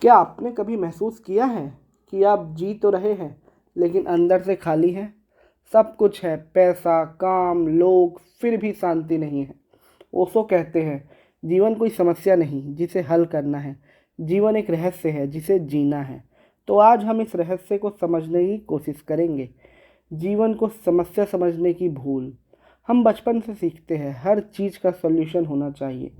क्या आपने कभी महसूस किया है कि आप जी तो रहे हैं लेकिन अंदर से खाली हैं? सब कुछ है, पैसा, काम, लोग, फिर भी शांति नहीं है। ओशो कहते हैं जीवन कोई समस्या नहीं जिसे हल करना है, जीवन एक रहस्य है जिसे जीना है। तो आज हम इस रहस्य को समझने की कोशिश करेंगे। जीवन को समस्या समझने की भूल। हम बचपन से सीखते हैं हर चीज़ का सॉल्यूशन होना चाहिए,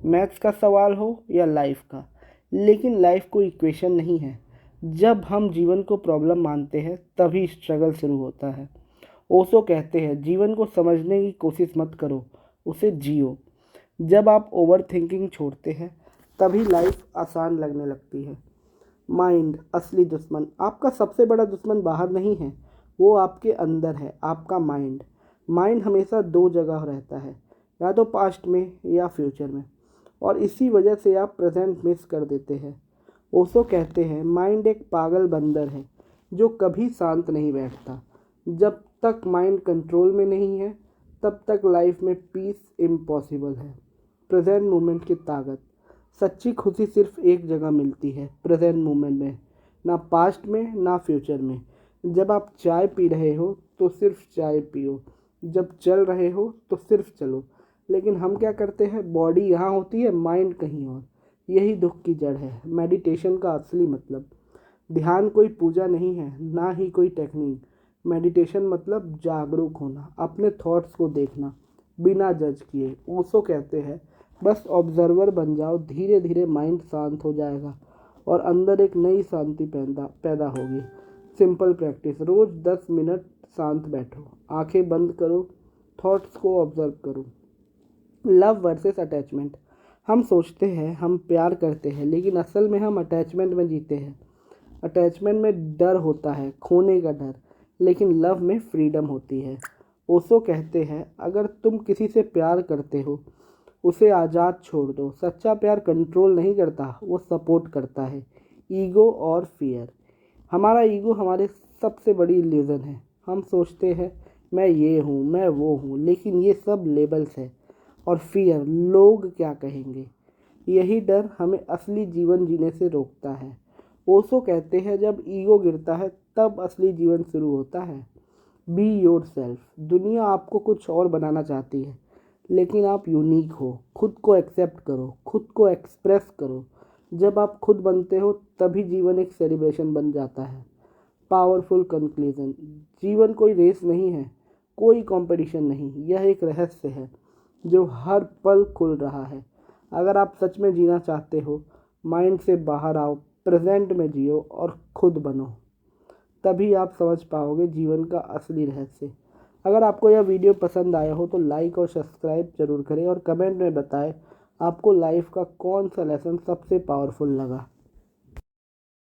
मैथ्स का सवाल हो या लाइफ का। लेकिन लाइफ कोई इक्वेशन नहीं है। जब हम जीवन को प्रॉब्लम मानते हैं तभी स्ट्रगल शुरू होता है। ओशो कहते हैं जीवन को समझने की कोशिश मत करो, उसे जियो। जब आप ओवर थिंकिंग छोड़ते हैं तभी लाइफ आसान लगने लगती है। माइंड असली दुश्मन। आपका सबसे बड़ा दुश्मन बाहर नहीं है, वो आपके अंदर है, आपका माइंड। माइंड हमेशा दो जगह रहता है, या तो पास्ट में या फ्यूचर में, और इसी वजह से आप प्रेजेंट मिस कर देते हैं। ओशो कहते हैं माइंड एक पागल बंदर है जो कभी शांत नहीं बैठता। जब तक माइंड कंट्रोल में नहीं है तब तक लाइफ में पीस इम्पॉसिबल है। प्रेजेंट मोमेंट की ताकत। सच्ची खुशी सिर्फ एक जगह मिलती है, प्रेजेंट मोमेंट में, ना पास्ट में ना फ्यूचर में। जब आप चाय पी रहे हो तो सिर्फ चाय पियो, जब चल रहे हो तो सिर्फ चलो। लेकिन हम क्या करते हैं, बॉडी यहाँ होती है, माइंड कहीं और। यही दुख की जड़ है। मेडिटेशन का असली मतलब। ध्यान कोई पूजा नहीं है, ना ही कोई टेक्निक। मेडिटेशन मतलब जागरूक होना, अपने थॉट्स को देखना बिना जज किए। ओशो कहते हैं बस ऑब्जर्वर बन जाओ, धीरे धीरे माइंड शांत हो जाएगा और अंदर एक नई शांति पैदा पैदा होगी। Simple practice. रोज़ 10 मिनट शांत बैठो, आंखें बंद करो, थॉट्स को ऑब्जर्व करो। Love versus attachment. हम सोचते हैं हम प्यार करते हैं लेकिन असल में हम अटैचमेंट में जीते हैं। अटैचमेंट में डर होता है, खोने का डर, लेकिन लव में फ्रीडम होती है। ओशो कहते हैं अगर तुम किसी से प्यार करते हो उसे आज़ाद छोड़ दो। सच्चा प्यार कंट्रोल नहीं करता, वो सपोर्ट करता है। ईगो और फियर। हमारा ईगो हमारे सबसे बड़ी इल्यूज़न है। हम सोचते हैं मैं ये हूँ, मैं वो हूँ, लेकिन ये सब लेबल्स है। और फियर, लोग क्या कहेंगे, यही डर हमें असली जीवन जीने से रोकता है। ओशो कहते हैं जब ईगो गिरता है तब असली जीवन शुरू होता है। Be your self. दुनिया आपको कुछ और बनाना चाहती है लेकिन आप यूनिक हो। खुद को एक्सेप्ट करो, खुद को एक्सप्रेस करो। जब आप खुद बनते हो तभी जीवन एक सेलिब्रेशन बन जाता है। Powerful conclusion. जीवन कोई रेस नहीं है, कोई कंपटीशन नहीं, यह एक रहस्य है जो हर पल खुल रहा है। अगर आप सच में जीना चाहते हो, माइंड से बाहर आओ, प्रेजेंट में जियो और खुद बनो। तभी आप समझ पाओगे जीवन का असली रहस्य। अगर आपको यह वीडियो पसंद आया हो तो लाइक और सब्सक्राइब जरूर करें और कमेंट में बताएं आपको लाइफ का कौन सा लेसन सबसे पावरफुल लगा।